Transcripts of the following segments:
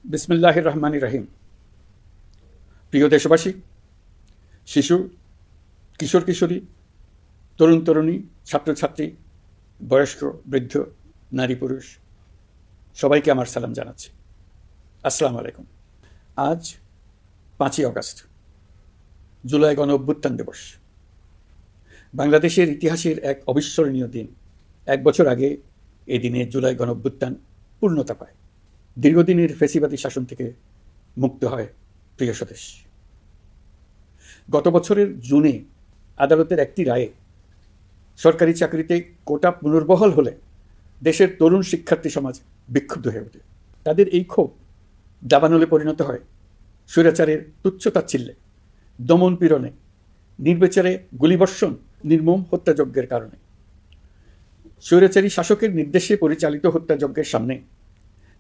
বিসমিল্লাহির রহমানির রহিম। প্রিয় দেশবাসী, শিশু, কিশোর কিশোরী, তরুণ তরুণী, ছাত্রছাত্রী, বয়স্ক, বৃদ্ধ, নারী পুরুষ সবাইকে আমার সালাম জানাচ্ছি। আসসালামু আলাইকুম। আজ 5ই অগস্ট, জুলাই গণ অভ্যুত্থান দিবস। বাংলাদেশের ইতিহাসের এক অবিস্মরণীয় দিন। 1 বছর আগে এই দিনে জুলাই গণ অভ্যুত্থান পূর্ণতা পায়। দীর্ঘদিনের ফ্যাসিবাদী শাসন থেকে মুক্ত হয় প্রিয় স্বদেশ। গত বছরের জুনে আদালতের একটি রায়ে সরকারি চাকরিতে কোটা পুনর্বহাল হলে দেশের তরুণ শিক্ষার্থী সমাজ বিক্ষুব্ধ হয়ে ওঠে। তাদের এই ক্ষোভ দাবানলে পরিণত হয় স্বৈরাচারের তুচ্ছতাচ্ছিল্যে, দমন পীড়নে, নির্বিচারে গুলিবর্ষণ, নির্মম হত্যাযজ্ঞের কারণে। স্বৈরাচারী শাসকের নির্দেশে পরিচালিত হত্যাযজ্ঞের সামনে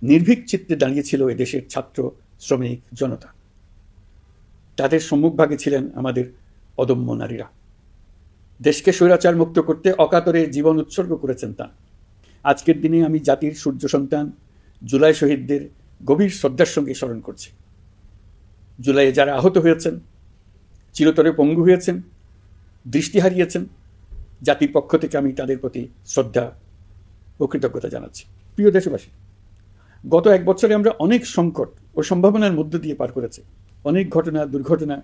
নির্ভীক চিত্তে দাঁড়িয়েছিল এদেশের ছাত্র, শ্রমিক, জনতা। তাদের সম্মুখভাগে ছিলেন আমাদের অদম্য নারীরা। দেশকে স্বৈরাচার মুক্ত করতে অকাতরে জীবন উৎসর্গ করেছেন তাঁরা। আজকের দিনে আমি জাতির সূর্য সন্তান জুলাই শহীদদের গভীর শ্রদ্ধার সঙ্গে স্মরণ করছি। জুলাইয়ে যারা আহত হয়েছেন, চিরতরে পঙ্গু হয়েছেন, দৃষ্টি হারিয়েছেন, জাতির পক্ষ থেকে আমি তাদের প্রতি শ্রদ্ধা ও কৃতজ্ঞতা জানাচ্ছি। প্রিয় দেশবাসী, গত 1 বছরে আমরা অনেক সংকট ও সম্ভাবনার মধ্য দিয়ে পার করেছি। অনেক ঘটনা, দুর্ঘটনা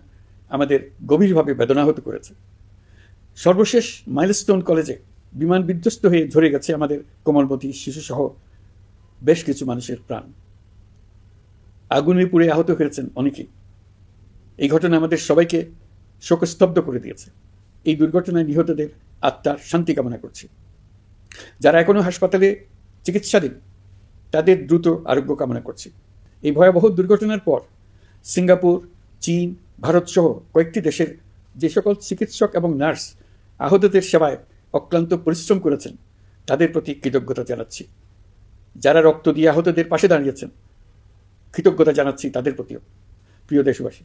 আমাদের গভীরভাবে বেদনাহত করেছে। সর্বশেষ মাইলস্টোন কলেজে বিমান বিধ্বস্ত হয়ে ঝরে গেছে আমাদের কোমলমতি শিশুসহ বেশ কিছু মানুষের প্রাণ। আগুনে পুড়ে আহত হয়েছেন অনেকেই। এই ঘটনা আমাদের সবাইকে শোকস্তব্ধ করে দিয়েছে। এই দুর্ঘটনায় নিহতদের আত্মার শান্তি কামনা করছি। যারা এখনো হাসপাতালে চিকিৎসাধীন, তাদের দ্রুত আরোগ্য কামনা করছি। এই ভয়াবহ দুর্ঘটনার পর সিঙ্গাপুর, চীন, ভারতসহ কয়েকটি দেশের যে সকল চিকিৎসক এবং নার্স আহতদের সেবায় অক্লান্ত পরিশ্রম করেছেন, তাদের প্রতি কৃতজ্ঞতা জানাচ্ছি। যারা রক্ত দিয়ে আহতদের পাশে দাঁড়িয়েছেন, কৃতজ্ঞতা জানাচ্ছি তাদের প্রতিও। প্রিয় দেশবাসী,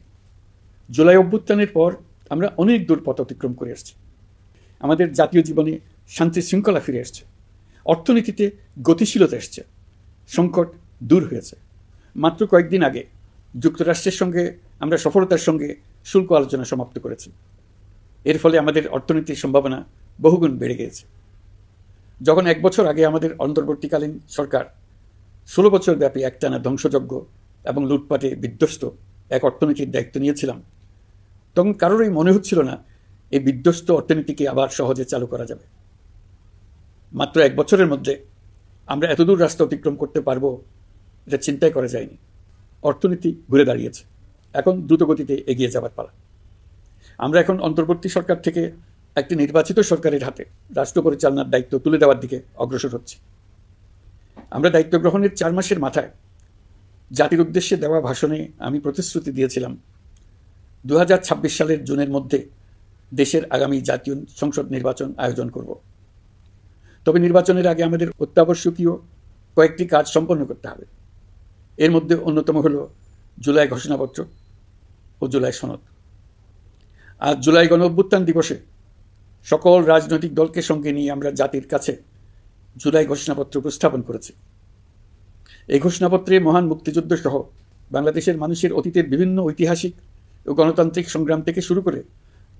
জুলাই অভ্যুত্থানের পর আমরা অনেক দূর পথ অতিক্রম করে এসেছি। আমাদের জাতীয় জীবনে শান্তি শৃঙ্খলা ফিরে এসছে, অর্থনীতিতে গতিশীলতা এসছে, সংকট দূর হয়েছে। মাত্র কয়েকদিন আগে যুক্তরাষ্ট্রের সঙ্গে আমরা সফলতার সঙ্গে শুল্ক আলোচনা সমাপ্ত করেছি। এর ফলে আমাদের অর্থনীতির সম্ভাবনা বহুগুণ বেড়ে গিয়েছে। যখন 1 বছর আগে আমাদের অন্তর্বর্তীকালীন সরকার 16 বছর ব্যাপী একটানা ধ্বংসযজ্ঞ এবং লুটপাটে বিধ্বস্ত এক অর্থনীতির দায়িত্ব নিয়েছিলাম, তখন কারোরই মনে হচ্ছিল না এই বিধ্বস্ত অর্থনীতিকে আবার সহজে চালু করা যাবে। মাত্র 1 বছরের মধ্যে আমরা এতদূর রাস্তা অতিক্রম করতে পারবো, এটা চিন্তাই করা যায়নি। অর্থনীতি ঘুরে দাঁড়িয়েছে, এখন দ্রুতগতিতে এগিয়ে যাবার পালা। আমরা এখন অন্তর্বর্তী সরকার থেকে একটি নির্বাচিত সরকারের হাতে রাষ্ট্র পরিচালনার দায়িত্ব তুলে দেওয়ার দিকে অগ্রসর হচ্ছি। আমরা দায়িত্ব গ্রহণের 4 মাসের মাথায় জাতির উদ্দেশ্যে দেওয়া ভাষণে আমি প্রতিশ্রুতি দিয়েছিলাম 2026 সালের জুনের মধ্যে দেশের আগামী জাতীয় সংসদ নির্বাচন আয়োজন করব। তবে নির্বাচনের আগে আমাদের অত্যাবশ্যকীয় কয়েকটি কাজ সম্পন্ন করতে হবে। এর মধ্যে অন্যতম হল জুলাই ঘোষণাপত্র ও জুলাই সনদ। আজ জুলাই গণ অভ্যুত্থান দিবসে সকল রাজনৈতিক দলকে সঙ্গে নিয়ে আমরা জাতির কাছে জুলাই ঘোষণাপত্র উপস্থাপন করেছি। এই ঘোষণাপত্রে মহান মুক্তিযুদ্ধ সহ বাংলাদেশের মানুষের অতীতের বিভিন্ন ঐতিহাসিক ও গণতান্ত্রিক সংগ্রাম থেকে শুরু করে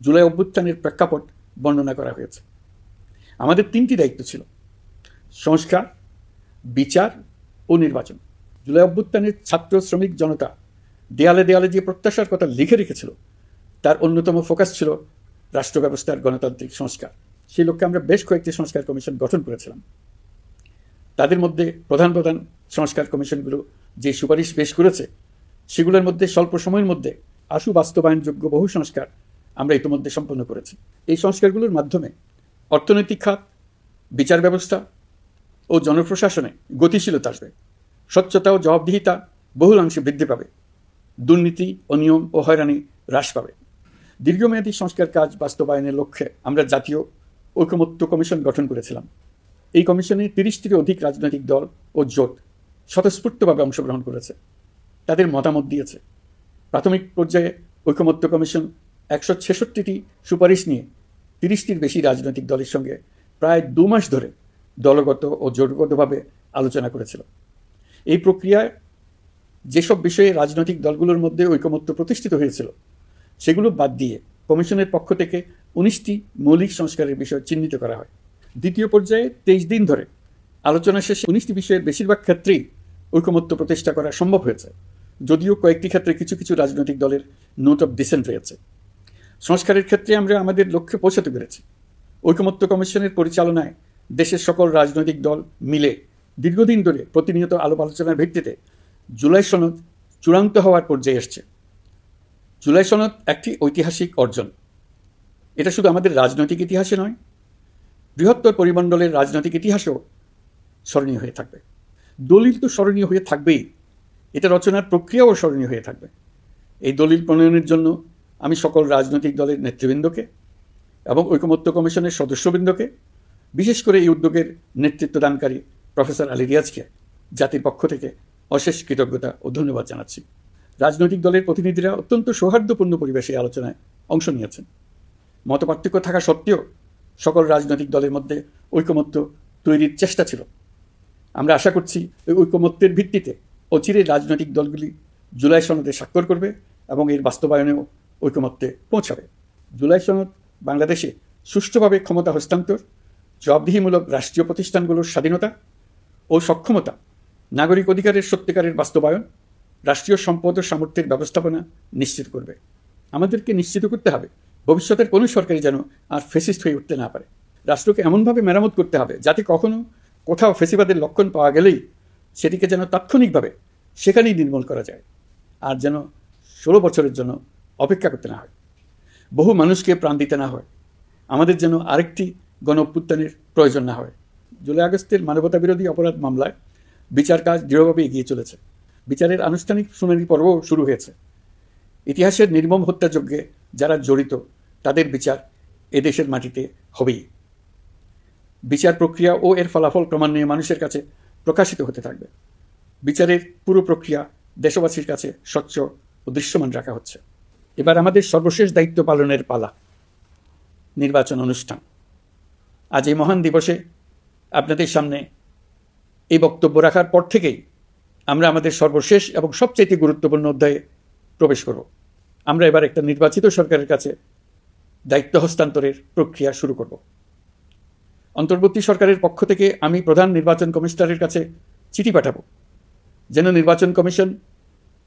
জুলাই অভ্যুত্থানের প্রেক্ষাপট বর্ণনা করা হয়েছে। আমাদের 3টি দায়িত্ব ছিল: সংস্কার, বিচার ও নির্বাচন। জুলাই অভ্যুত্থানের ছাত্র, শ্রমিক, জনতা দেয়ালে দেয়ালে যে প্রত্যাশার কথা লিখে রেখেছিল, তার অন্যতম ফোকাস ছিল রাষ্ট্র ব্যবস্থার গণতান্ত্রিক সংস্কার। সেই লক্ষ্যে আমরা বেশ কয়েকটি সংস্কার কমিশন গঠন করেছিলাম। তাদের মধ্যে প্রধান প্রধান সংস্কার কমিশনগুলো যে সুপারিশ পেশ করেছে, সেগুলোর মধ্যে স্বল্প সময়ের মধ্যে আশু বাস্তবায়নযোগ্য বহু সংস্কার আমরা ইতিমধ্যে সম্পন্ন করেছি। এই সংস্কারগুলোর মাধ্যমে অর্থনৈতিক খাত, বিচার ব্যবস্থা ও জনপ্রশাসনে গতিশীলতা আসবে। স্বচ্ছতা ও জবাবদিহিতা বহুলাংশে বৃদ্ধি পাবে। দুর্নীতি, অনিয়ম ও হয়রানি হ্রাস পাবে। দীর্ঘমেয়াদী সংস্কার কাজ বাস্তবায়নের লক্ষ্যে আমরা জাতীয় ঐকমত্য কমিশন গঠন করেছিলাম। এই কমিশনে 30টিরও অধিক রাজনৈতিক দল ও জোট স্বতঃস্ফূর্তভাবে অংশগ্রহণ করেছে, তাদের মতামত দিয়েছে। প্রাথমিক পর্যায়ে ঐকমত্য কমিশন 166টি সুপারিশ নিয়ে 30টির বেশি রাজনৈতিক দলের সঙ্গে প্রায় 2 মাস ধরে দলগত ও জোটগতভাবে আলোচনা করেছিল। এই প্রক্রিয়ায় যেসব বিষয়ে রাজনৈতিক দলগুলোর মধ্যে ঐকমত্য প্রতিষ্ঠিত হয়েছিল সেগুলো বাদ দিয়ে কমিশনের পক্ষ থেকে 19টি মৌলিক সংস্কারের বিষয় চিহ্নিত করা হয়। দ্বিতীয় পর্যায়ে 23 দিন ধরে আলোচনা শেষে 19টি বিষয়ের বেশিরভাগ ক্ষেত্রেই ঐকমত্য প্রতিষ্ঠা করা সম্ভব হয়েছে, যদিও কয়েকটি ক্ষেত্রে কিছু কিছু রাজনৈতিক দলের নোট অফ ডিসেন্ট রয়েছে। সংস্কারের ক্ষেত্রে আমরা আমাদের লক্ষ্যে পৌঁছাতে পেরেছি। ঐকমত্য কমিশনের পরিচালনায় দেশের সকল রাজনৈতিক দল মিলে দীর্ঘদিন ধরে প্রতিনিয়ত আলাপ আলোচনার ভিত্তিতে জুলাই সনদ চূড়ান্ত হওয়ার পর্যায়ে এসছে। জুলাই সনদ একটি ঐতিহাসিক অর্জন। এটা শুধু আমাদের রাজনৈতিক ইতিহাসে নয়, বৃহত্তর পরিমণ্ডলের রাজনৈতিক ইতিহাসেও স্মরণীয় হয়ে থাকবে। দলিল তো স্মরণীয় হয়ে থাকবেই, এটা রচনার প্রক্রিয়াও স্মরণীয় হয়ে থাকবে। এই দলিল প্রণয়নের জন্য আমি সকল রাজনৈতিক দলের নেতৃবৃন্দকে এবং ঐকমত্য কমিশনের সদস্যবৃন্দকে, বিশেষ করে এই উদ্যোগের নেতৃত্বদানকারী প্রফেসর আলী রিয়াজকে জাতির পক্ষ থেকে অশেষ কৃতজ্ঞতা ও ধন্যবাদ জানাচ্ছি। রাজনৈতিক দলের প্রতিনিধিরা অত্যন্ত সৌহার্দ্যপূর্ণ পরিবেশে আলোচনায় অংশ নিয়েছেন। মতপার্থক্য থাকা সত্ত্বেও সকল রাজনৈতিক দলের মধ্যে ঐকমত্য তৈরির চেষ্টা ছিল। আমরা আশা করছি এই ঐকমত্যের ভিত্তিতে অচিরে রাজনৈতিক দলগুলি জুলাই সনদে স্বাক্ষর করবে এবং এর বাস্তবায়নেও ঐকমত্যে পৌঁছাবে। জুলাই সনদ বাংলাদেশে সুষ্ঠুভাবে ক্ষমতা হস্তান্তর, জবাবদিহিমূলক রাষ্ট্রীয় প্রতিষ্ঠানগুলোর স্বাধীনতা ও সক্ষমতা, নাগরিক অধিকারের সত্যিকারের বাস্তবায়ন, রাষ্ট্রীয় সম্পদ ও সামর্থ্যের ব্যবস্থাপনা নিশ্চিত করবে। আমাদেরকে নিশ্চিত করতে হবে ভবিষ্যতের কোনো সরকারই যেন আর ফেসিস্ট হয়ে উঠতে না পারে। রাষ্ট্রকে এমনভাবে মেরামত করতে হবে যাতে কখনো কোথাও ফেসিবাদের লক্ষণ পাওয়া গেলেই সেটিকে যেন তাৎক্ষণিকভাবে সেখানেই নির্মূল করা যায়, আর যেন 16 বছরের জন্য অপেক্ষা করতে না হয়, বহু মানুষকে প্রাণ দিতে না হয়, আমাদের যেন আরেকটি গণ অভ্যুত্থানের প্রয়োজন না হয়। জুলাই আগস্টের মানবতা বিরোধী অপরাধ মামলায় বিচার কাজ দৃঢ়ভাবে এগিয়ে চলেছে। বিচারের আনুষ্ঠানিক শুনানি পর্বও শুরু হয়েছে। ইতিহাসের নির্মম হত্যাযজ্ঞে যারা জড়িত তাদের বিচার এদেশের মাটিতে হবেই। বিচার প্রক্রিয়া ও এর ফলাফল ক্রমান্বয়ে মানুষের কাছে প্রকাশিত হতে থাকবে। বিচারের পুরো প্রক্রিয়া দেশবাসীর কাছে স্বচ্ছ ও দৃশ্যমান রাখা হচ্ছে। এবার আমাদের সর্বশেষ দায়িত্ব পালনের পালা, নির্বাচন অনুষ্ঠান। আজ এই মহান দিবসে আপনাদের সামনে এই বক্তব্য রাখার পর থেকেই আমরা আমাদের সর্বশেষ এবং সবচেয়ে গুরুত্বপূর্ণ অধ্যায়ে প্রবেশ করব। আমরা এবার একটা নির্বাচিত সরকারের কাছে দায়িত্ব হস্তান্তরের প্রক্রিয়া শুরু করব। অন্তর্বর্তী সরকারের পক্ষ থেকে আমি প্রধান নির্বাচন কমিশনারের কাছে চিঠি পাঠাবো যেন নির্বাচন কমিশন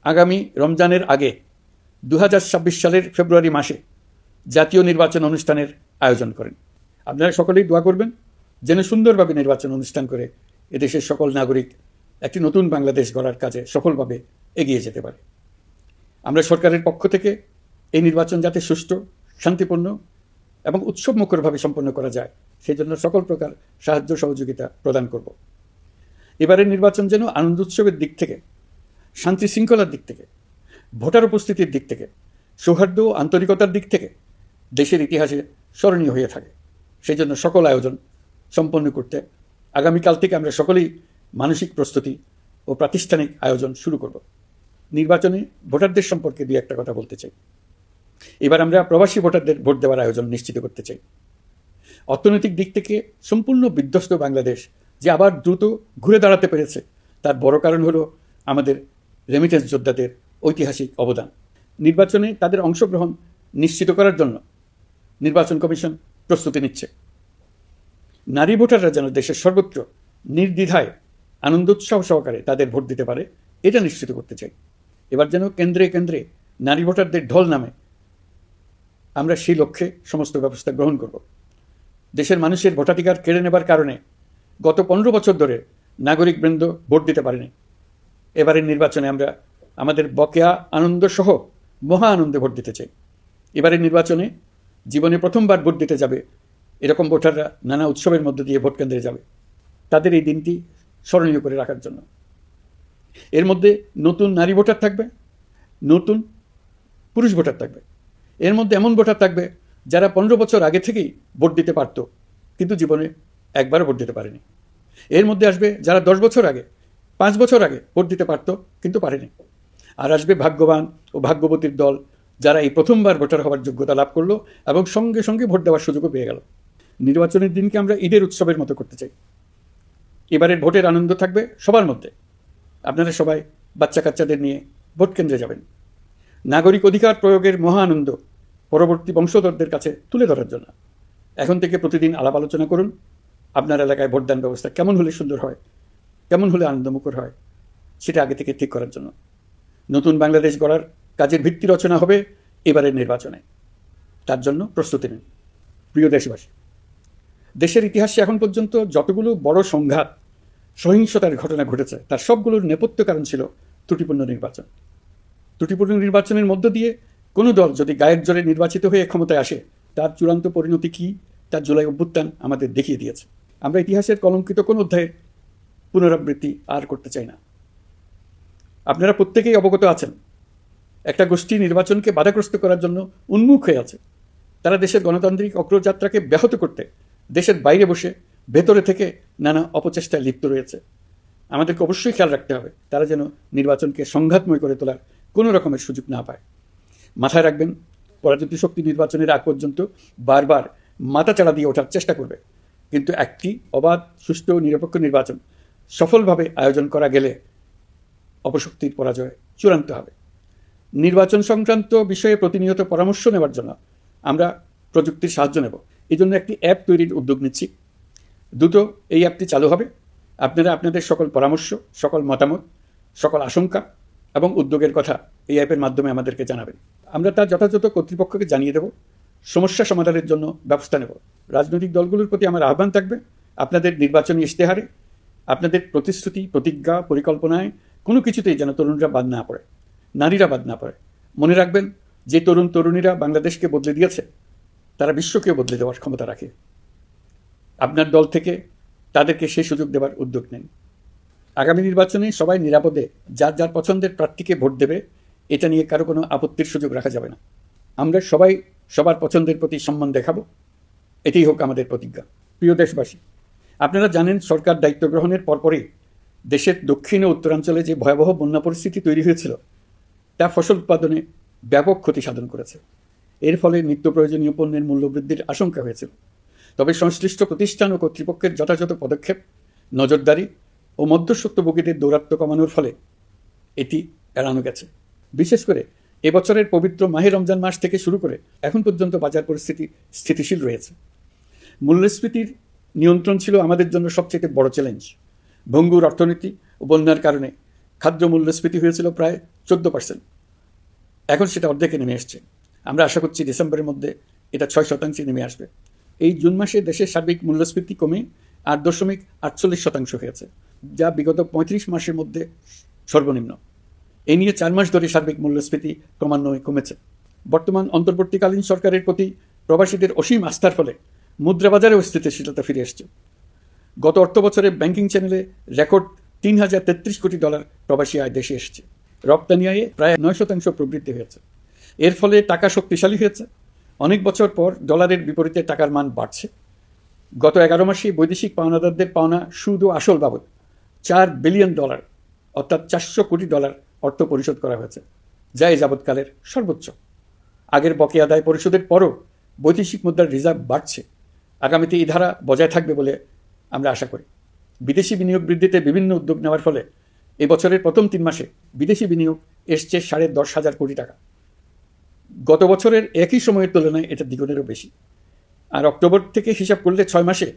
আগামী রমজানের আগে 2026 সালের ফেব্রুয়ারি মাসে জাতীয় নির্বাচন অনুষ্ঠানের আয়োজন করেন। আপনারা সকলেই দোয়া করবেন যেন সুন্দরভাবে নির্বাচন অনুষ্ঠান করে এদেশের সকল নাগরিক একটি নতুন বাংলাদেশ গড়ার কাজে সফলভাবে এগিয়ে যেতে পারে। আমরা সরকারের পক্ষ থেকে এই নির্বাচন যাতে সুষ্ঠু, শান্তিপূর্ণ এবং উৎসবমুখরভাবে সম্পন্ন করা যায় সেই জন্য সকল প্রকার সাহায্য সহযোগিতা প্রদান করব। এবারের নির্বাচন যেন আনন্দ উৎসবের দিক থেকে, শান্তি শৃঙ্খলার দিক থেকে, ভোটার উপস্থিতির দিক থেকে, সৌহার্দ্য ও আন্তরিকতার দিক থেকে দেশের ইতিহাসে স্মরণীয় হয়ে থাকে। সেই জন্য সকল আয়োজন সম্পন্ন করতে আগামীকাল থেকে আমরা সকলেই মানসিক প্রস্তুতি ও প্রাতিষ্ঠানিক আয়োজন শুরু করব। নির্বাচনে ভোটারদের সম্পর্কে দুই একটা কথা বলতে চাই। এবার আমরা প্রবাসী ভোটারদের ভোট দেওয়ার আয়োজন নিশ্চিত করতে চাই। অর্থনৈতিক দিক থেকে সম্পূর্ণ বিধ্বস্ত বাংলাদেশ যে আবার দ্রুত ঘুরে দাঁড়াতে পেরেছে তার বড় কারণ হলো আমাদের রেমিটেন্স যোদ্ধাদের ঐতিহাসিক অবদান। নির্বাচনে তাদের অংশগ্রহণ নিশ্চিত করার জন্য নির্বাচন কমিশন প্রস্তুতি নিচ্ছে। নারী ভোটাররা যেন দেশের সর্বত্র নির্দ্বিধায় আনন্দোৎসব সহকারে তাদের ভোট দিতে পারে এটা নিশ্চিত করতে চাই। এবার যেন কেন্দ্রে কেন্দ্রে নারী ভোটারদের ঢল নামে, আমরা সেই লক্ষ্যে সমস্ত ব্যবস্থা গ্রহণ করব। দেশের মানুষের ভোটাধিকার কেড়ে নেবার কারণে গত 15 বছর ধরে নাগরিকবৃন্দ ভোট দিতে পারেনি। এবারের নির্বাচনে আমরা আমাদের বকেয়া আনন্দ সহ মহা আনন্দে ভোট দিতে চাই। এবারের নির্বাচনে জীবনে প্রথমবার ভোট দিতে যাবে এরকম ভোটাররা নানা উৎসবের মধ্য দিয়ে ভোট কেন্দ্রে যাবে, তাদের এই দিনটি স্মরণীয় করে রাখার জন্য। এর মধ্যে নতুন নারী ভোটার থাকবে, নতুন পুরুষ ভোটার থাকবে, এর মধ্যে এমন ভোটার থাকবে যারা 15 বছর আগে থেকেই ভোট দিতে পারত কিন্তু জীবনে একবারও ভোট দিতে পারেনি। এর মধ্যে আসবে যারা 10 বছর আগে, 5 বছর আগে ভোট দিতে পারত কিন্তু পারেনি। আর আসবে ভাগ্যবান ও ভাগ্যবতীর দল যারা এই প্রথমবার ভোটার হওয়ার যোগ্যতা লাভ করলো এবং সঙ্গে সঙ্গে ভোট দেওয়ার সুযোগও পেয়ে গেল। নির্বাচনের দিনকে আমরা ঈদের উৎসবের মতো করতে চাই। এবারের ভোটের আনন্দ থাকবে সবার মধ্যে। আপনারা সবাই বাচ্চা কাচ্চাদের নিয়ে ভোট কেন্দ্রে যাবেন। নাগরিক অধিকার প্রয়োগের মহা আনন্দ পরবর্তী বংশধরদের কাছে তুলে ধরার জন্য এখন থেকে প্রতিদিন আলাপ আলোচনা করুন। আপনার এলাকায় ভোটদান ব্যবস্থা কেমন হলে সুন্দর হয়, কেমন হলে আনন্দমুখর হয়, সেটা আগে থেকে ঠিক করার জন্য। নতুন বাংলাদেশ গড়ার কাজের ভিত্তি রচনা হবে এবারের নির্বাচনে। তার জন্য প্রস্তুতি নিন। প্রিয় দেশবাসী, দেশের ইতিহাসে এখন পর্যন্ত যতগুলো বড় সংঘাত, সহিংসতার ঘটনা ঘটেছে তার সবগুলোর নেপথ্য কারণ ছিল ত্রুটিপূর্ণ নির্বাচন। ত্রুটিপূর্ণ নির্বাচনের মধ্য দিয়ে কোনো দল যদি গায়ের জোরে নির্বাচিত হয়ে ক্ষমতায় আসে, তার চূড়ান্ত পরিণতি কী তার জুলাই অভ্যুত্থান আমাদের দেখিয়ে দিয়েছে। আমরা ইতিহাসের কলঙ্কিত কোনো অধ্যায়ের পুনরাবৃত্তি আর করতে চাই না। আপনারা প্রত্যেকেই অবগত আছেন, একটা গোষ্ঠী নির্বাচনকে বাধাগ্রস্ত করার জন্য উন্মুখ হয়ে আছে। তারা দেশের গণতান্ত্রিক অগ্রযাত্রাকে ব্যাহত করতে দেশের বাইরে বসে ভেতরে থেকে নানা অপচেষ্টায় লিপ্ত রয়েছে। আমাদেরকে অবশ্যই খেয়াল রাখতে হবে তারা যেন নির্বাচনকে সংঘাতময় করে তোলার কোনো রকমের সুযোগ না পায়। মাথায় রাখবেন, পরাজিত শক্তি নির্বাচনের আগ পর্যন্ত বারবার মাথাচাড়া দিয়ে ওঠার চেষ্টা করবে, কিন্তু একটি অবাধ, সুষ্ঠু ও নিরপেক্ষ নির্বাচন সফলভাবে আয়োজন করা গেলে অপশক্তির পরাজয় চূড়ান্ত হবে। নির্বাচন সংক্রান্ত বিষয়ে প্রতিনিয়ত পরামর্শ নেওয়ার জন্য আমরা প্রযুক্তির সাহায্য নেব। এই জন্য একটি অ্যাপ তৈরির উদ্যোগ নিচ্ছি। দ্রুত এই অ্যাপটি চালু হবে। আপনারা আপনাদের সকল পরামর্শ, সকল মতামত, সকল আশঙ্কা এবং উদ্যোগের কথা এই অ্যাপের মাধ্যমে আমাদেরকে জানাবেন। আমরা তার যথাযথ কর্তৃপক্ষকে জানিয়ে দেব, সমস্যা সমাধানের জন্য ব্যবস্থা নেব। রাজনৈতিক দলগুলোর প্রতি আমার আহ্বান থাকবে, আপনাদের নির্বাচনী ইশতেহারে, আপনাদের প্রতিশ্রুতি, প্রতিজ্ঞা, পরিকল্পনায় কোনো কিছুতেই যেন তরুণরা বাদ না পড়ে, নারীরা বাদ না পড়ে। মনে রাখবেন, যে তরুণ তরুণীরা বাংলাদেশকে বদলে দিয়েছে তারা বিশ্বকেও বদলে দেওয়ার ক্ষমতা রাখে। আপনার দল থেকে তাদেরকে সেই সুযোগ দেওয়ার উদ্যোগ নেন। আগামী নির্বাচনে সবাই নিরাপদে যার যার পছন্দের প্রার্থীকে ভোট দেবে, এটা নিয়ে কারো কোনো আপত্তির সুযোগ রাখা যাবে না। আমরা সবাই সবার পছন্দের প্রতি সম্মান দেখাবো, এটাই হোক আমাদের প্রতিজ্ঞা। প্রিয় দেশবাসী, আপনারা জানেন সরকার দায়িত্ব গ্রহণের পরপরই দেশের দক্ষিণ ও উত্তরাঞ্চলে যে ভয়াবহ বন্যা পরিস্থিতি তৈরি হয়েছিল তা ফসল উৎপাদনে ব্যাপক ক্ষতি সাধন করেছে। এর ফলে নিত্য প্রয়োজনীয় পণ্যের মূল্যবৃদ্ধির আশঙ্কা হয়েছিল। তবে সংশ্লিষ্ট প্রতিষ্ঠান ও কর্তৃপক্ষের যথাযথ পদক্ষেপ, নজরদারি ও মধ্যস্বত্বভোগীদের দৌরাত্ম্য কমানোর ফলে এটি এড়ানো গেছে। বিশেষ করে এবছরের পবিত্র মাহে রমজান মাস থেকে শুরু করে এখন পর্যন্ত বাজার পরিস্থিতি স্থিতিশীল রয়েছে। মূল্যস্ফীতির নিয়ন্ত্রণ ছিল আমাদের জন্য সবচেয়ে বড় চ্যালেঞ্জ। ভঙ্গুর অর্থনীতি ও বন্যার কারণে খাদ্য মূল্যস্ফীতি হয়েছিল প্রায় 14%। এখন সেটা অর্ধেকে নেমে এসছে। আমরা আশা করছি ডিসেম্বরের মধ্যে এটা 6% নেমে আসবে। এই জুন মাসে দেশের সার্বিক মূল্যস্ফীতি কমে 8.48% হয়েছে, যা বিগত 35 মাসের মধ্যে সর্বনিম্ন। এই নিয়ে 4 মাস ধরে সার্বিক মূল্যস্ফীতি ক্রমান্বয়ে কমেছে। বর্তমান অন্তর্বর্তীকালীন সরকারের প্রতি প্রবাসীদের অসীম আস্থার ফলে মুদ্রাবাজারেও স্থিতিশীলতা ফিরে এসছে। গত অর্থ বছরে ব্যাংকিং চ্যানেলে রেকর্ড $3033 কোটি প্রবাসী আয় দেশে এসেছে। রপ্তানি আয়ে প্রায় 9% প্রবৃদ্ধি হয়েছে। এর ফলে টাকা শক্তিশালী হয়েছে। অনেক বছর পর ডলারের বিপরীতে টাকার মান বাড়ছে। গত 11 মাসে বৈদেশিক পাওনাদারদের পাওনা সুদ ও আসল বাবদ $4 বিলিয়ন অর্থাৎ $400 কোটি অর্থ পরিশোধ করা হয়েছে, যা এ যাবৎকালের সর্বোচ্চ। আগের বকেয়া আদায় পরিশোধের পরও বৈদেশিক মুদ্রার রিজার্ভ বাড়ছে। আগামীতে এই ধারা বজায় থাকবে বলে আমরা আশা করি। বিদেশি বিনিয়োগ বৃদ্ধিতে বিভিন্ন উদ্যোগ নেওয়ার ফলে এবছরের প্রথম 3 মাসে বিদেশি বিনিয়োগ এসছে $10,500 কোটি। গত বছরের একই সময়ের তুলনায় এটা দ্বিগুণেরও বেশি। আর অক্টোবর থেকে হিসাব করলে 6 মাসে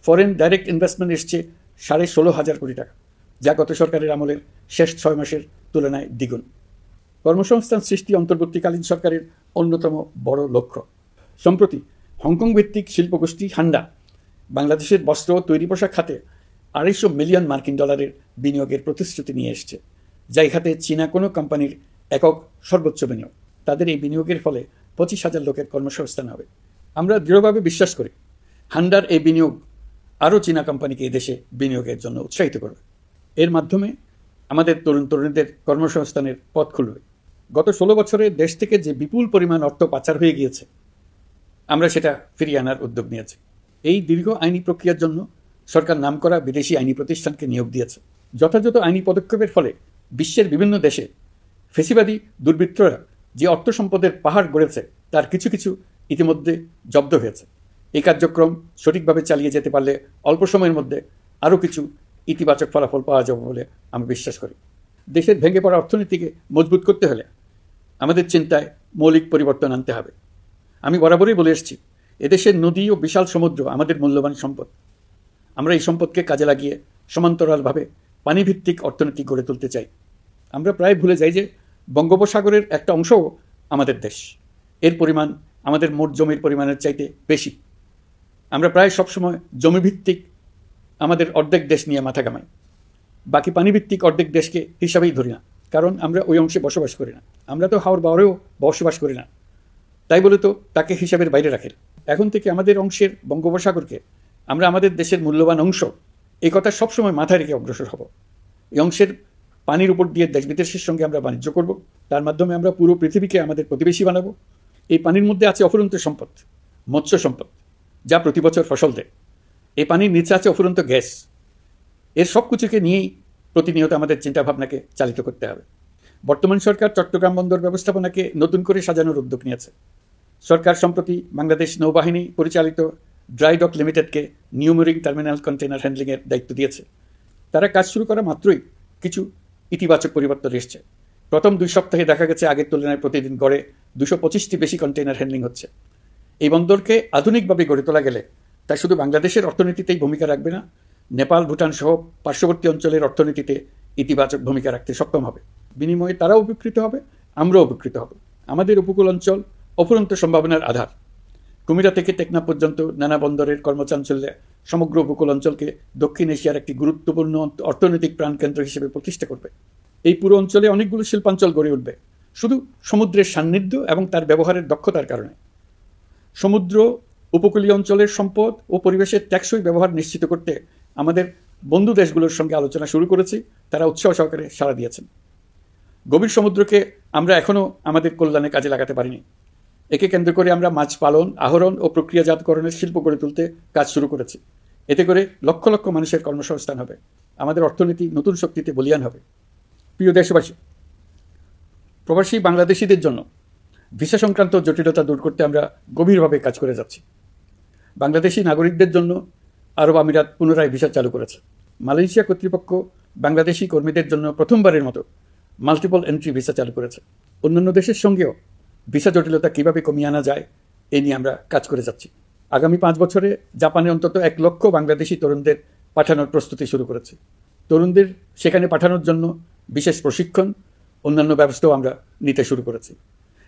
ফরেন ডাইরেক্ট ইনভেস্টমেন্ট এসছে $16,500 কোটি, যা গত সরকারের আমলের শেষ 6 মাসের তুলনায় দ্বিগুণ। কর্মসংস্থান সৃষ্টি অন্তর্বর্তীকালীন সরকারের অন্যতম বড় লক্ষ্য। সম্প্রতি হংকং ভিত্তিক শিল্পগোষ্ঠী হান্ডা বাংলাদেশের বস্ত্র ও তৈরি পোশাক খাতে $250 মিলিয়ন বিনিয়োগের প্রতিশ্রুতি নিয়ে এসছে, যা এই খাতে চীনা কোনো কোম্পানির একক সর্বোচ্চ বিনিয়োগ। তাদের এই বিনিয়োগের ফলে 25,000 লোকের কর্মসংস্থান হবে। আমরা দৃঢ়ভাবে বিশ্বাস করি হান্ডার এই বিনিয়োগ আরও চীনা কোম্পানিকে এদেশে বিনিয়োগের জন্য উৎসাহিত করবে। এর মাধ্যমে আমাদের তরুণ তরুণীদের কর্মসংস্থানের পথ খুলবে। গত 16 বছরে দেশ থেকে যে বিপুল পরিমাণ অর্থ পাচার হয়ে গিয়েছে, আমরা সেটা ফিরিয়ে আনার উদ্যোগ নিয়েছি। এই দীর্ঘ আইনি প্রক্রিয়ার জন্য সরকার নামকরা বিদেশি আইনি প্রতিষ্ঠানকে নিয়োগ দিয়েছে। যথাযথ আইনি পদক্ষেপের ফলে বিশ্বের বিভিন্ন দেশে ফেসিবাদী দুর্বৃত্তরা যে অর্থ সম্পদের পাহাড় গড়েছে তার কিছু কিছু ইতিমধ্যে জব্দ হয়েছে। এই কার্যক্রম সঠিকভাবে চালিয়ে যেতে পারলে অল্প সময়ের মধ্যে আরও কিছু ইতিবাচক ফলাফল পাওয়া যাবে বলে আমি বিশ্বাস করি। দেশের ভেঙে পড়া অর্থনীতিকে মজবুত করতে হলে আমাদের চিন্তায় মৌলিক পরিবর্তন আনতে হবে। আমি বরাবরই বলে এসেছি, এদেশের নদী ও বিশাল সমুদ্র আমাদের মূল্যবান সম্পদ। আমরা এই সম্পদকে কাজে লাগিয়ে সমান্তরালভাবে পানিভিত্তিক অর্থনীতি গড়ে তুলতে চাই। আমরা প্রায় ভুলে যাই যে বঙ্গোপসাগরের একটা অংশও আমাদের দেশ। এর পরিমাণ আমাদের মোট জমির পরিমাণের চাইতে বেশি। আমরা প্রায় সবসময় জমিভিত্তিক আমাদের অর্ধেক দেশ নিয়ে মাথা ঘামাই, বাকি পানিভিত্তিক অর্ধেক দেশকে হিসাবেই ধরি না, কারণ আমরা ওই অংশে বসবাস করি না। আমরা তো হাওর বাওরেও বসবাস করি না, তাই বলে তো তাকে হিসাবের বাইরে রাখে। এখন থেকে আমাদের অংশের বঙ্গোপসাগরকে আমরা আমাদের দেশের মূল্যবান অংশ, এই কথা সবসময় মাথায় রেখে অগ্রসর হব। এই অংশের পানির উপর দিয়ে দেশ বিদেশের সঙ্গে আমরা বাণিজ্য করব, তার মাধ্যমে আমরা পুরো পৃথিবীকে আমাদের প্রতিবেশী বানাবো। এই পানির মধ্যে আছে অফুরন্ত সম্পদ, মৎস্য সম্পদ, যা প্রতি বছর ফসল দেয়। এই পানির নিচে আছে অফুরন্ত গ্যাস। এর সব কিছুকে নিয়েই প্রতিনিয়ত আমাদের চিন্তাভাবনাকে চালিত করতে হবে। বর্তমান সরকার চট্টগ্রাম বন্দর ব্যবস্থাপনাকে নতুন করে সাজানোর উদ্যোগ নিয়েছে। সরকার সম্প্রতি বাংলাদেশ নৌবাহিনী পরিচালিত ড্রাই ডক লিমিটেডকে নিউ মেরিন টার্মিনাল কন্টেইনার হ্যান্ডলিংয়ের দায়িত্ব দিয়েছে। তারা কাজ শুরু করা মাত্রই কিছু ইতিবাচক পরিবর্তন এসছে। প্রথম 2 সপ্তাহে দেখা গেছে আগের তুলনায় প্রতিদিন গড়ে 225টি বেশি কন্টেইনার হ্যান্ডলিং হচ্ছে। এই বন্দরকে আধুনিকভাবে গড়ে তোলা গেলে তা শুধু বাংলাদেশের অর্থনীতিতেই ভূমিকা রাখবে না, নেপাল, ভুটান সহ পার্শ্ববর্তী অঞ্চলের অর্থনীতিতে ইতিবাচক ভূমিকা রাখতে সক্ষম হবে। বিনিময়ে তারাও উপকৃত হবে, আমরাও উপকৃত হব। আমাদের উপকূল অঞ্চল অফুরন্ত সম্ভাবনার আধার। কুমিরা থেকে টেকনাফ পর্যন্ত নানা বন্দরের কর্মচাঞ্চল্যে সমগ্র উপকূল অঞ্চলকে দক্ষিণ এশিয়ার একটি গুরুত্বপূর্ণ অর্থনৈতিক প্রাণকেন্দ্র হিসেবে প্রতিষ্ঠা করবে। এই পুরো অঞ্চলে অনেকগুলো শিল্পাঞ্চল গড়ে উঠবে শুধু সমুদ্রের সান্নিধ্য এবং তার ব্যবহারের দক্ষতার কারণে। সমুদ্র, উপকূলীয় অঞ্চলের সম্পদ ও পরিবেশের টেকসই ব্যবহার নিশ্চিত করতে আমাদের বন্ধু দেশগুলোর সঙ্গে আলোচনা শুরু করেছি। তারা উৎসাহ সহকারে সাড়া দিয়েছেন। গভীর সমুদ্রকে আমরা এখনও আমাদের কল্যাণে কাজে লাগাতে পারিনি। একে কেন্দ্র করে আমরা মাছ পালন, আহরণ ও প্রক্রিয়াজাতকরণের শিল্প গড়ে তুলতে কাজ শুরু করেছি। এতে করে লক্ষ লক্ষ মানুষের কর্মসংস্থান হবে, আমাদের অর্থনীতি নতুন শক্তিতে বলীয়ান হবে। প্রিয় দেশবাসী, প্রবাসী বাংলাদেশিদের জন্য ভিসা সংক্রান্ত জটিলতা দূর করতে আমরা গভীরভাবে কাজ করে যাচ্ছি। বাংলাদেশি নাগরিকদের জন্য আরব আমিরাত পুনরায় ভিসা চালু করেছে। মালয়েশিয়া কর্তৃপক্ষ বাংলাদেশি কর্মীদের জন্য প্রথমবারের মতো মাল্টিপল এন্ট্রি ভিসা চালু করেছে। অন্যান্য দেশের সঙ্গেও ভিসা জটিলতা কীভাবে কমিয়ে আনা যায় এ নিয়ে আমরা কাজ করে যাচ্ছি। আগামী 5 বছরে জাপানে অন্তত 1 লক্ষ বাংলাদেশি তরুণদের পাঠানোর প্রস্তুতি শুরু করেছে। তরুণদের সেখানে পাঠানোর জন্য বিশেষ প্রশিক্ষণ, অন্যান্য ব্যবস্থাও আমরা নিতে শুরু করেছি।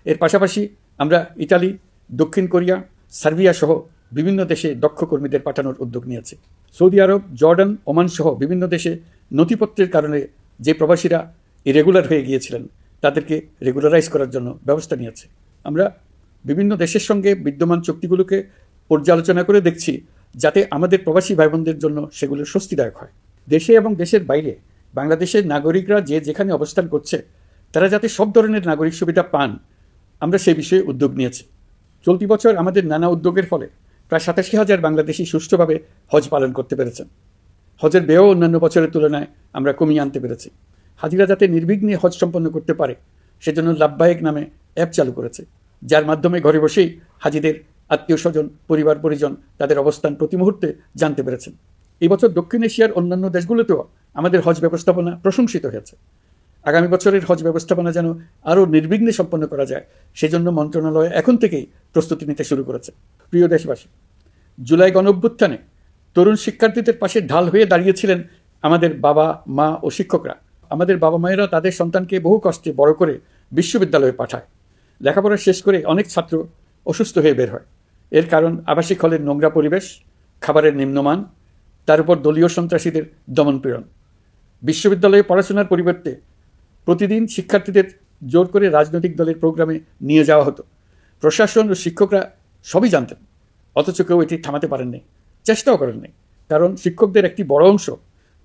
এর পাশাপাশি আমরা ইতালি, দক্ষিণ কোরিয়া, সার্বিয়া সহ বিভিন্ন দেশে দক্ষ কর্মীদের পাঠানোর উদ্যোগ নিয়েছি। সৌদি আরব, জর্ডান, ওমান সহ বিভিন্ন দেশে নথিপত্রের কারণে যে প্রবাসীরা ইরেগুলার হয়ে গিয়েছিলেন তাদেরকে রেগুলারাইজ করার জন্য ব্যবস্থা নিয়েছে। আমরা বিভিন্ন দেশের সঙ্গে বিদ্যমান চুক্তিগুলোকে পর্যালোচনা করে দেখছি যাতে আমাদের প্রবাসী ভাই বোনদের জন্য সেগুলো স্বস্তিদায়ক হয়। দেশে এবং দেশের বাইরে বাংলাদেশের নাগরিকরা যে যেখানে অবস্থান করছে তারা যাতে সব ধরনের নাগরিক সুবিধা পান, আমরা সেই বিষয়ে উদ্যোগ নিয়েছি। চলতি বছর আমাদের নানা উদ্যোগের ফলে প্রায় 87,000 বাংলাদেশি সুষ্ঠুভাবে হজ পালন করতে পেরেছেন। হজের ব্যয়ও অন্যান্য বছরের তুলনায় আমরা কমিয়ে আনতে পেরেছি। হাজিরা যাতে নির্বিঘ্নে হজ সম্পন্ন করতে পারে সেজন্য লাব্বায়েক নামে অ্যাপ চালু করেছে, যার মাধ্যমে ঘরে বসেই হাজিদের আত্মীয় স্বজন, পরিবার পরিজন তাদের অবস্থান প্রতি মুহূর্তে জানতে পেরেছেন। এই বছর দক্ষিণ এশিয়ার অন্যান্য দেশগুলোতেও আমাদের হজ ব্যবস্থাপনা প্রশংসিত হয়েছে। আগামী বছরের হজ ব্যবস্থাপনা যেন আরও নির্বিঘ্নে সম্পন্ন করা যায় সেজন্য মন্ত্রণালয় এখন থেকেই প্রস্তুতি নিতে শুরু করেছে। প্রিয় দেশবাসী, জুলাই গণঅভ্যুত্থানে তরুণ শিক্ষার্থীদের পাশে ঢাল হয়ে দাঁড়িয়েছিলেন আমাদের বাবা, মা ও শিক্ষকরা। আমাদের বাবা মায়েরা তাদের সন্তানকে বহু কষ্টে বড় করে বিশ্ববিদ্যালয়ে পাঠায়। লেখাপড়া শেষ করে অনেক ছাত্র অসুস্থ হয়ে বের হয়। এর কারণ আবাসিক হলের নোংরা পরিবেশ, খাবারের নিম্নমান, তার উপর দলীয় সন্ত্রাসীদের দমনপীড়ন। বিশ্ববিদ্যালয়ে পড়াশোনার পরিবর্তে প্রতিদিন শিক্ষার্থীদের জোর করে রাজনৈতিক দলের প্রোগ্রামে নিয়ে যাওয়া হতো। প্রশাসন ও শিক্ষকরা সবই জানতেন, অথচ কেউ এটি থামাতে পারেননি, চেষ্টাও করেননি। কারণ শিক্ষকদের একটি বড় অংশ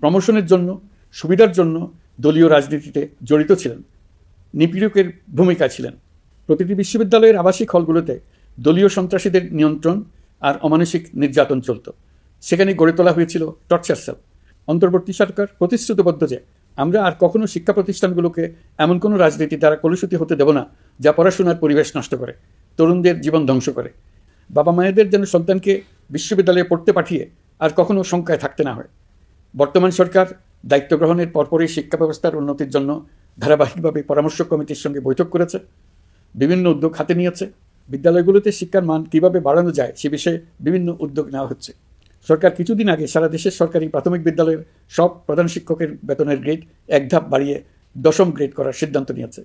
প্রমোশনের জন্য, সুবিধার জন্য দলীয় রাজনীতিতে জড়িত ছিলেন, নিপীড়কের ভূমিকায় ছিলেন। প্রতিটি বিশ্ববিদ্যালয়ের আবাসিক হলগুলোতে দলীয় সন্ত্রাসীদের নিয়ন্ত্রণ আর অমানসিক নির্যাতন চলত। সেখানে গড়ে তোলা হয়েছিল টর্চার সেল। অন্তর্বর্তী সরকার প্রতিশ্রুতিবদ্ধ যে আমরা আর কখনো শিক্ষা প্রতিষ্ঠানগুলোকে এমন কোনো রাজনীতি দ্বারা কলুষিত হতে দেব না যা পড়াশোনার পরিবেশ নষ্ট করে, তরুণদের জীবন ধ্বংস করে। বাবা মায়েদের যেন সন্তানকে বিশ্ববিদ্যালয়ে পড়তে পাঠিয়ে আর কখনো শঙ্কায় থাকতে না হয়। বর্তমান সরকার দায়িত্ব গ্রহণের পরপরই শিক্ষা ব্যবস্থার উন্নতির জন্য ধারাবাহিকভাবে পরামর্শ কমিটির সঙ্গে বৈঠক করেছে, বিভিন্ন উদ্যোগ হাতে নিয়েছে। বিদ্যালয়গুলোতে শিক্ষার মান কীভাবে বাড়ানো যায় সে বিষয়ে বিভিন্ন উদ্যোগ নেওয়া হচ্ছে। সরকার কিছুদিন আগে সারা দেশের সরকারি প্রাথমিক বিদ্যালয়ের সব প্রধান শিক্ষকের বেতনের গ্রেড এক ধাপ বাড়িয়ে 10ম গ্রেড করার সিদ্ধান্ত নিয়েছে।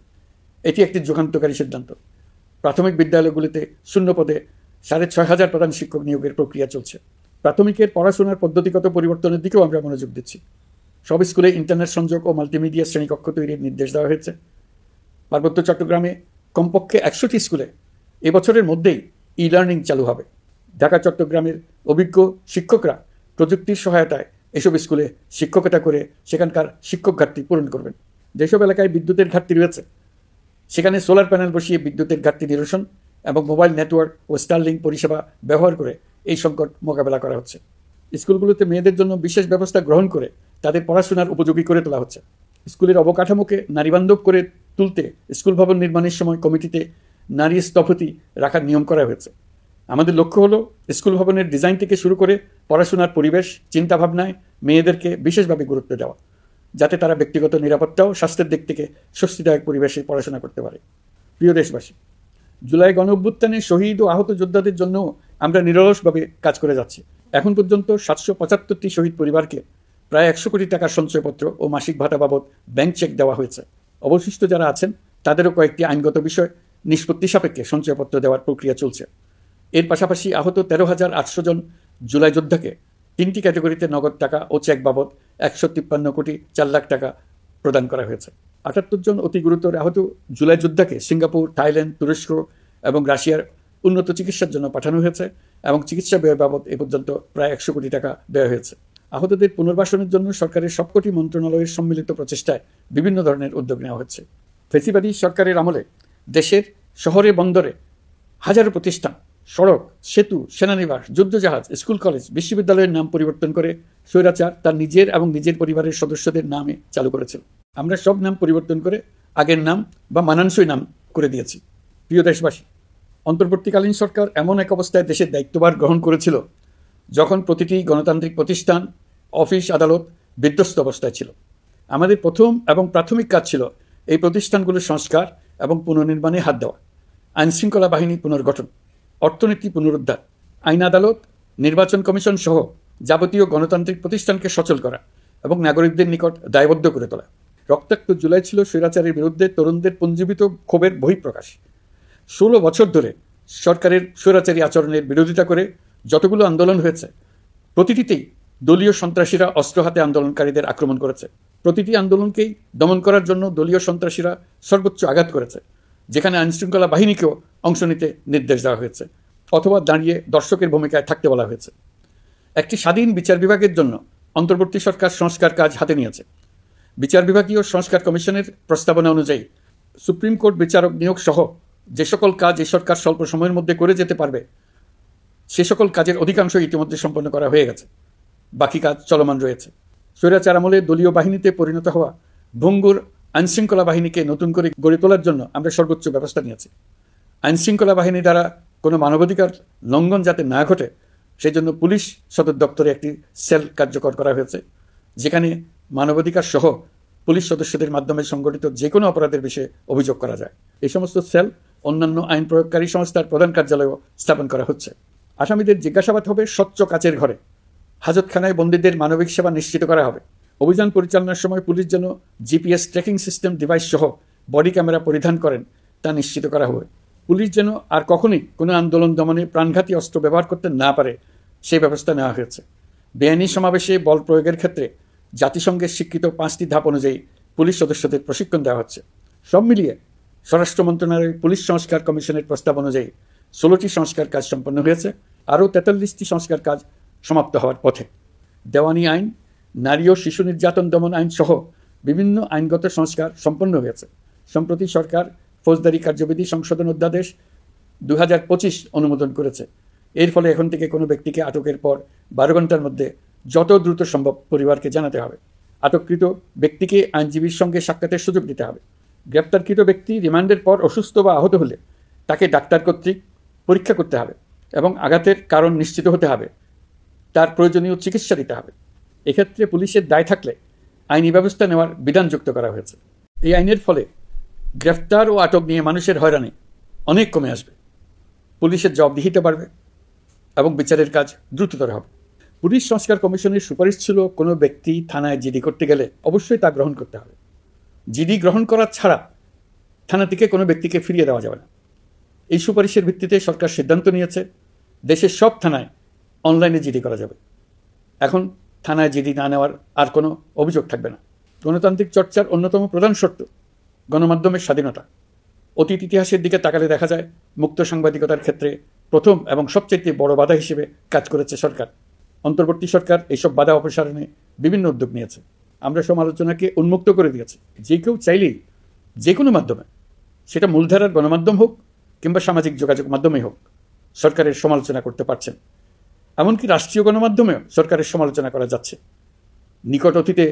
এটি একটি যুগান্তকারী সিদ্ধান্ত। প্রাথমিক বিদ্যালয়গুলিতে শূন্য পদে 6,500 প্রধান শিক্ষক নিয়োগের প্রক্রিয়া চলছে। প্রাথমিকের পড়াশোনার পদ্ধতিগত পরিবর্তনের দিকেও আমরা মনোযোগ দিচ্ছি। সব স্কুলে ইন্টারনেট সংযোগ ও মাল্টিমিডিয়া শ্রেণীকক্ষ তৈরির নির্দেশ দেওয়া হয়েছে। পার্বত্য চট্টগ্রামে কমপক্ষে 100টি স্কুলে এবছরের মধ্যেই ই-লার্নিং চালু হবে। ঢাকা চট্টগ্রামের অভিজ্ঞ শিক্ষকরা প্রযুক্তির সহায়তায় এসব স্কুলে শিক্ষকতা করে সেখানকার শিক্ষক ঘাটতি পূরণ করবেন। যেসব এলাকায় বিদ্যুতের ঘাটতি রয়েছে সেখানে সোলার প্যানেল বসিয়ে বিদ্যুতের ঘাটতি নিরসন এবং মোবাইল নেটওয়ার্ক ও স্টারলিংক পরিষেবা ব্যবহার করে এই সংকট মোকাবেলা করা হচ্ছে। স্কুলগুলোতে মেয়েদের জন্য বিশেষ ব্যবস্থা গ্রহণ করে তাদের পড়াশোনার উপযোগী করে তোলা হচ্ছে। স্কুলের অবকাঠামোকে নারীবান্ধব করে তুলতে স্কুল ভবন নির্মাণের সময় কমিটিতে নারী স্থপতি রাখার নিয়ম করা হয়েছে। আমাদের লক্ষ্য হলো স্কুল ভবনের ডিজাইন থেকে শুরু করে পড়াশোনার পরিবেশ চিন্তাভাবনায় মেয়েদেরকে বিশেষভাবে গুরুত্ব দেওয়া, যাতে তারা ব্যক্তিগত নিরাপত্তা ও স্বাস্থ্যের দিক থেকে স্বস্তিদায়ক পরিবেশে পড়াশোনা করতে পারে। প্রিয় দেশবাসী, জুলাই গণঅভ্যুত্থানে শহীদ ও আহত যোদ্ধাদের জন্য আমরা নিরলসভাবে কাজ করে যাচ্ছি। এখন পর্যন্ত 775টি শহীদ পরিবারকে প্রায় 100 কোটি টাকার সঞ্চয়পত্র ও মাসিক ভাতা বাবদ ব্যাংক চেক দেওয়া হয়েছে। অবশিষ্ট যারা আছেন তাদেরও কয়েকটি আইনগত বিষয় নিষ্পত্তি সাপেক্ষে সঞ্চয়পত্র দেওয়ার প্রক্রিয়া চলছে। এর পাশাপাশি আহত 13,800 জন জুলাই যোদ্ধাকে 3টি ক্যাটাগরিতে নগদ টাকা ও চেক বাবদ 153 কোটি 4 লাখ টাকা প্রদান করা হয়েছে। 78 জন অতি গুরুতর আহত জুলাই যোদ্ধাকে সিঙ্গাপুর, থাইল্যান্ড, তুরস্ক এবং রাশিয়ার উন্নত চিকিৎসার জন্য পাঠানো হয়েছে এবং চিকিৎসা ব্যয় বাবদ এ পর্যন্ত প্রায় 100 কোটি টাকা ব্যয় হয়েছে। আহতদের পুনর্বাসনের জন্য সরকারের সবকটি মন্ত্রণালয়ের সম্মিলিত প্রচেষ্টায় বিভিন্ন ধরনের উদ্যোগ নেওয়া হচ্ছে। ফেসিবাদী সরকারের আমলে দেশের শহরে বন্দরে হাজারো প্রতিষ্ঠান, সড়ক, সেতু, সেনানিবাস, যুদ্ধজাহাজ, স্কুল, কলেজ, বিশ্ববিদ্যালয়ের নাম পরিবর্তন করে স্বৈরাচার তার নিজের এবং নিজের পরিবারের সদস্যদের নামে চালু করেছিল। আমরা সব নাম পরিবর্তন করে আগের নাম বা মানানসই নাম করে দিয়েছি। প্রিয় দেশবাসী, অন্তর্বর্তীকালীন সরকার এমন এক অবস্থায় দেশের দায়িত্বভার গ্রহণ করেছিল যখন প্রতিটি গণতান্ত্রিক প্রতিষ্ঠান, অফিস, আদালত বিধ্বস্ত অবস্থায় ছিল। আমাদের প্রথম এবং প্রাথমিক কাজ ছিল এই প্রতিষ্ঠানগুলোর সংস্কার এবং পুনর্নির্মাণে হাত দেওয়া, আইনশৃঙ্খলা বাহিনী পুনর্গঠন, অর্থনীতি পুনরুদ্ধার, আইন আদালত, নির্বাচন কমিশন সহ যাবতীয় গণতান্ত্রিক প্রতিষ্ঠানকে সচল করা এবং নাগরিকদের নিকট দায়বদ্ধ করে তোলা। রক্তাক্ত জুলাই ছিল স্বৈরাচারের বিরুদ্ধে তরুণদের পুঞ্জীবিত ক্ষোভের বহিঃপ্রকাশ। 16 বছর ধরে সরকারের স্বৈরাচারী আচরণের বিরোধিতা করে যতগুলো আন্দোলন হয়েছে প্রতিটিতেই দলীয় সন্ত্রাসীরা অস্ত্র হাতে আন্দোলনকারীদের আক্রমণ করেছে। প্রতিটি আন্দোলনকেই দমন করার জন্য দলীয় সন্ত্রাসীরা সর্বোচ্চ আঘাত করেছে, যেখানে আইনশৃঙ্খলা বাহিনীকেও অংশ নিতে নির্দেশ দেওয়া হয়েছে অথবা দাঁড়িয়ে দর্শকের ভূমিকায় থাকতে বলা হয়েছে। একটি স্বাধীন বিচার বিভাগের জন্য অন্তর্বর্তী সরকার সংস্কার কাজ হাতে নিয়েছে। বিচার বিভাগীয় সংস্কার কমিশনের প্রস্তাবনা অনুযায়ী সুপ্রিম কোর্ট বিচারক নিয়োগ সহ যে সকল কাজ এই সরকার স্বল্প সময়ের মধ্যে করে যেতে পারবে সে সকল কাজের অধিকাংশ ইতিমধ্যে সম্পন্ন করা হয়ে গেছে, বাকি কাজ চলমান রয়েছে। স্বৈরাচার আমলে দলীয় বাহিনীতে পরিণত হওয়া ভঙ্গুর আইনশৃঙ্খলা বাহিনীকে নতুন করে গড়ে তোলার জন্য আমরা সর্বোচ্চ ব্যবস্থা নিয়েছি। আইনশৃঙ্খলা বাহিনী দ্বারা কোনো মানবাধিকার লঙ্ঘন যাতে না ঘটে সেই জন্য পুলিশ সদর দপ্তরে একটি সেল কার্যকর করা হয়েছে, যেখানে মানবাধিকার সহ পুলিশ সদস্যদের মাধ্যমে সংগঠিত যে কোনো অপরাধের বিষয়ে অভিযোগ করা যায়। এই সমস্ত সেল অন্যান্য আইন প্রয়োগকারী সংস্থার প্রধান কার্যালয়ও স্থাপন করা হচ্ছে। আসামিদের জিজ্ঞাসাবাদ হবে স্বচ্ছ কাচের ঘরে। হাজতখানায় বন্দীদের মানবিক সেবা নিশ্চিত করা হবে। অভিযান পরিচালনার সময় পুলিশ যেন জিপিএস ট্র্যাকিং সিস্টেম ডিভাইস সহ বডি ক্যামেরা পরিধান করেন তা নিশ্চিত করা হবে। পুলিশ যেন আর কখনোই কোনো আন্দোলন দমনে প্রাণঘাতী অস্ত্র ব্যবহার করতে না পারে সেই ব্যবস্থা নেওয়া হয়েছে। বেআইনি সমাবেশে বল প্রয়োগের ক্ষেত্রে জাতিসংঘের স্বীকৃত 5টি ধাপ অনুযায়ী পুলিশ সদস্যদের প্রশিক্ষণ দেওয়া হচ্ছে। সব মিলিয়ে স্বরাষ্ট্র মন্ত্রণালয়ের পুলিশ সংস্কার কমিশনের প্রস্তাব অনুযায়ী 16টি সংস্কার কাজ সম্পন্ন হয়েছে। আরও 43টি সংস্কার কাজ সমাপ্ত হওয়ার পথে। দেওয়ানি আইন, নারী ও শিশু নির্যাতন দমন আইন সহ বিভিন্ন আইনগত সংস্কার সম্পন্ন হয়েছে। সম্প্রতি সরকার ফৌজদারি কার্যবিধি সংশোধন অধ্যাদেশ 2025 অনুমোদন করেছে। এর ফলে এখন থেকে কোনো ব্যক্তিকে আটকের পর 12 ঘন্টার মধ্যে যত দ্রুত সম্ভব পরিবারকে জানাতে হবে। আটককৃত ব্যক্তিকে আইনজীবীর সঙ্গে সাক্ষাতের সুযোগ দিতে হবে। গ্রেপ্তারকৃত ব্যক্তি রিমান্ডের পর অসুস্থ বা আহত হলে তাকে ডাক্তার কর্তৃক পরীক্ষা করতে হবে এবং আঘাতের কারণ নিশ্চিত হতে হবে। তার প্রয়োজনীয় চিকিৎসা দিতে হবে। এক্ষেত্রে পুলিশের দায় থাকলে আইনি ব্যবস্থা নেওয়ার বিধান যুক্ত করা হয়েছে। এই আইনের ফলে গ্রেফতার ও আটক নিয়ে মানুষের হয়রানি অনেক কমে আসবে, পুলিশের জবাবদিহিতা বাড়বে এবং বিচারের কাজ দ্রুততর হবে। পুলিশ সংস্কার কমিশনের সুপারিশ ছিল কোনো ব্যক্তি থানায় জিডি করতে গেলে অবশ্যই তা গ্রহণ করতে হবে। জিডি গ্রহণ করা ছাড়া থানা থেকে কোনো ব্যক্তিকে ফিরিয়ে দেওয়া যাবে না। এই সুপারিশের ভিত্তিতে সরকার সিদ্ধান্ত নিয়েছে দেশের সব থানায় অনলাইনে জিডি করা যাবে। এখন থানায় জিডি না নেওয়ার আর কোনো অভিযোগ থাকবে না। গণতান্ত্রিক চর্চার অন্যতম প্রধান শর্ত গণমাধ্যমের স্বাধীনতা। অতীত ইতিহাসের দিকে তাকালে দেখা যায় মুক্ত সাংবাদিকতার ক্ষেত্রে প্রথম এবং সবচেয়ে বড় বাধা হিসেবে কাজ করেছে সরকার। অন্তর্বর্তী সরকার এইসব বাধা অপসারণে বিভিন্ন উদ্যোগ নিয়েছে। আমরা সমালোচনাকে উন্মুক্ত করে দিয়েছি। যে কেউ চাইলেই যে কোনো মাধ্যমে, সেটা মূলধারার গণমাধ্যম হোক কিংবা সামাজিক যোগাযোগ মাধ্যমেই হোক, সরকারের সমালোচনা করতে পারছেন। এমনকি রাষ্ট্রীয় গণমাধ্যমেও সরকারের সমালোচনা করা যাচ্ছে। নিকট অতীতে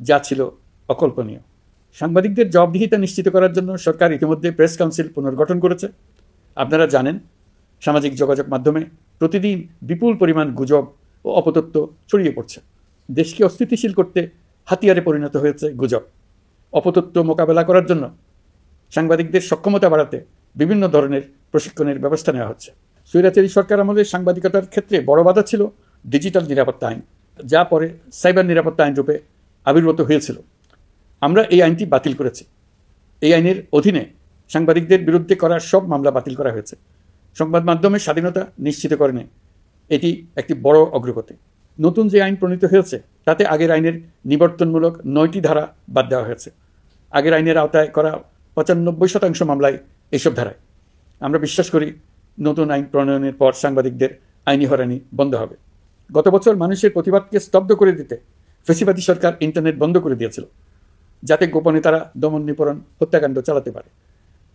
যা ছিল অকল্পনীয়। সাংবাদিকদের জবাবদিহিতা নিশ্চিত করার জন্য সরকার ইতিমধ্যে প্রেস কাউন্সিল পুনর্গঠন করেছে। আপনারা জানেন, সামাজিক যোগাযোগ মাধ্যমে প্রতিদিন বিপুল পরিমাণ গুজব ও অপতথ্য ছড়িয়ে পড়ছে। দেশকে অস্থিতিশীল করতে হাতিয়ারে পরিণত হয়েছে গুজব। অপতথ্য মোকাবেলা করার জন্য সাংবাদিকদের সক্ষমতা বাড়াতে বিভিন্ন ধরনের প্রশিক্ষণের ব্যবস্থা নেওয়া হচ্ছে। স্বৈরাচারী সরকার আমলে সাংবাদিকতার ক্ষেত্রে বড় বাধা ছিল ডিজিটাল নিরাপত্তা আইন, যা পরে সাইবার নিরাপত্তা আইন রূপে আবির্ভূত হয়েছিল। আমরা এই আইনটি বাতিল করেছি। এই আইনের অধীনে সাংবাদিকদের বিরুদ্ধে করা সব মামলা বাতিল করা হয়েছে। সংবাদ মাধ্যমের স্বাধীনতা নিশ্চিতকরণে এটি একটি বড় অগ্রগতি। নতুন যে আইন প্রণীত হয়েছে তাতে আগের আইনের নিবর্তনমূলক 9টি ধারা বাদ দেওয়া হয়েছে। আগের আইনের আওতায় করা 95% মামলায় এইসব ধারায়। আমরা বিশ্বাস করি নতুন আইন প্রণয়নের পর সাংবাদিকদের আইনি হয়রানি বন্ধ হবে। গত বছর মানুষের প্রতিবাদকে স্তব্ধ করে দিতে ফেসিবাদী সরকার ইন্টারনেট বন্ধ করে দিয়েছিল, যাতে গোপনে তারা দমন নিপীড়ন হত্যাকাণ্ড চালাতে পারে।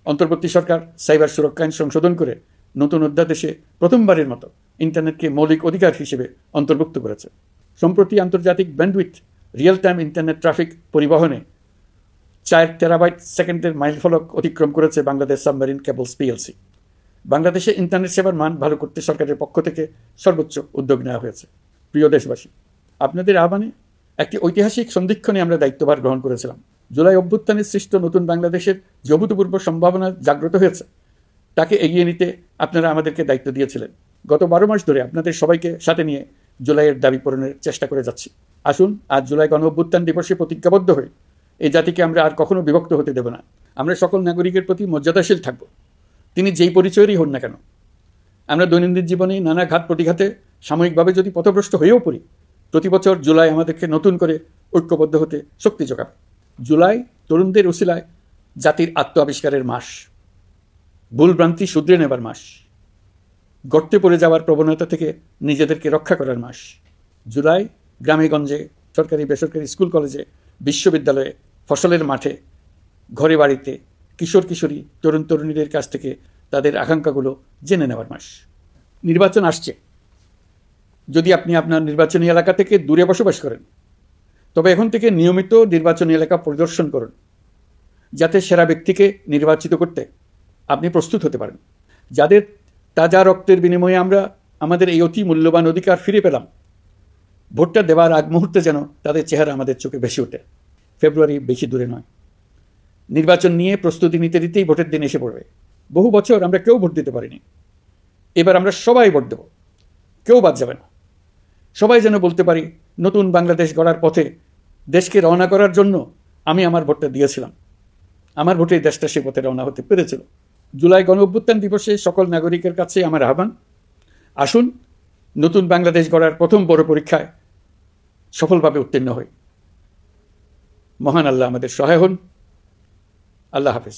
অন্তর্বর্তী সরকার সাইবার সুরক্ষা আইন সংশোধন করে নতুন অধ্যাদেশে প্রথমবারের মতো ইন্টারনেটকে মৌলিক অধিকার হিসেবে অন্তর্ভুক্ত করেছে। সম্প্রতি আন্তর্জাতিক bandwidth real time internet traffic পরিবহনে 4 টেরাবাইট সেকেন্ডের মাইলফলক অতিক্রম করেছে বাংলাদেশ সাবমেরিন কেবলস পিএলসি। বাংলাদেশে ইন্টারনেট সেবার মান ভালো করতে সরকারের পক্ষ থেকে সর্বোচ্চ উদ্যোগ নেওয়া হয়েছে। প্রিয় দেশবাসী, আপনাদের আহ্বানে একটি ঐতিহাসিক সন্ধিক্ষণে আমরা দায়িত্বভার গ্রহণ করেছিলাম। জুলাই অভ্যুত্থানে সৃষ্ট নতুন বাংলাদেশের যে অভূতপূর্ব সম্ভাবনা জাগ্রত হয়েছে, তাকে এগিয়ে নিতে আপনারা আমাদেরকে দায়িত্ব দিয়েছিলেন। গত 12 মাস ধরে আপনাদের সবাইকে সাথে নিয়ে জুলাইয়ের দাবি পূরণের চেষ্টা করে যাচ্ছি। আসুন আজ জুলাই গণ অভ্যুত্থান দিবসে প্রতিজ্ঞাবদ্ধ হয়ে এই জাতিকে আমরা আর কখনো বিভক্ত হতে দেব না। আমরা সকল নাগরিকের প্রতি মর্যাদাশীল থাকব, তিনি যেই পরিচয়েরই হন না কেন। আমরা দৈনন্দিন জীবনে নানা ঘাত প্রতিঘাতে সাময়িকভাবে যদি পথভ্রষ্ট হয়েও পড়ি, প্রতি বছর জুলাই আমাদেরকে নতুন করে ঐক্যবদ্ধ হতে শক্তি যোগাবে। জুলাই তরুণদের উসিলায় জাতির আত্ম আবিষ্কারের মাস, ভুলভ্রান্তি শুধরে নেবার মাস, গর্তে পড়ে যাওয়ার প্রবণতা থেকে নিজেদেরকে রক্ষা করার মাস। জুলাই গ্রামে গঞ্জে, সরকারি বেসরকারি স্কুল কলেজে, বিশ্ববিদ্যালয়ে, ফসলের মাঠে, ঘরে বাড়িতে কিশোর কিশোরী তরুণ তরুণীদের কাছ থেকে তাদের আকাঙ্ক্ষাগুলো জেনে নেওয়ার মাস। নির্বাচন আসছে। যদি আপনি আপনার নির্বাচনী এলাকা থেকে দূরে বসবাস করেন, তবে এখন থেকে নিয়মিত নির্বাচনী এলাকা পরিদর্শন করুন, যাতে সেরা ব্যক্তিকে নির্বাচিত করতে আপনি প্রস্তুত হতে পারেন। যাদের তাজা রক্তের বিনিময়ে আমরা আমাদের এই অতি মূল্যবান অধিকার ফিরে পেলাম, ভোটটা দেওয়ার আগ মুহূর্তে যেন তাদের চেহারা আমাদের চোখে ভেসে ওঠে। ফেব্রুয়ারি বেশি দূরে নয়। নির্বাচন নিয়ে প্রস্তুতি নিতে নিতেই ভোটের দিন এসে পড়বে। বহু বছর আমরা কেউ ভোট দিতে পারিনি। এবার আমরা সবাই ভোট দেব, কেউ বাদ যাবে না। সবাই যেন বলতে পারি, নতুন বাংলাদেশ গড়ার পথে দেশকে রওনা করার জন্য আমি আমার ভোটটা দিয়েছিলাম। আমার ভোটেই দেশটা সে পথে রওনা হতে পেরেছিল। জুলাই গণ অভ্যুত্থান দিবসে সকল নাগরিকের কাছে আমার আহ্বান, আসুন নতুন বাংলাদেশ গড়ার প্রথম বড় পরীক্ষায় সফলভাবে উত্তীর্ণ হই। মহান আল্লাহ আমাদের সহায় হন। আল্লাহ হাফেজ।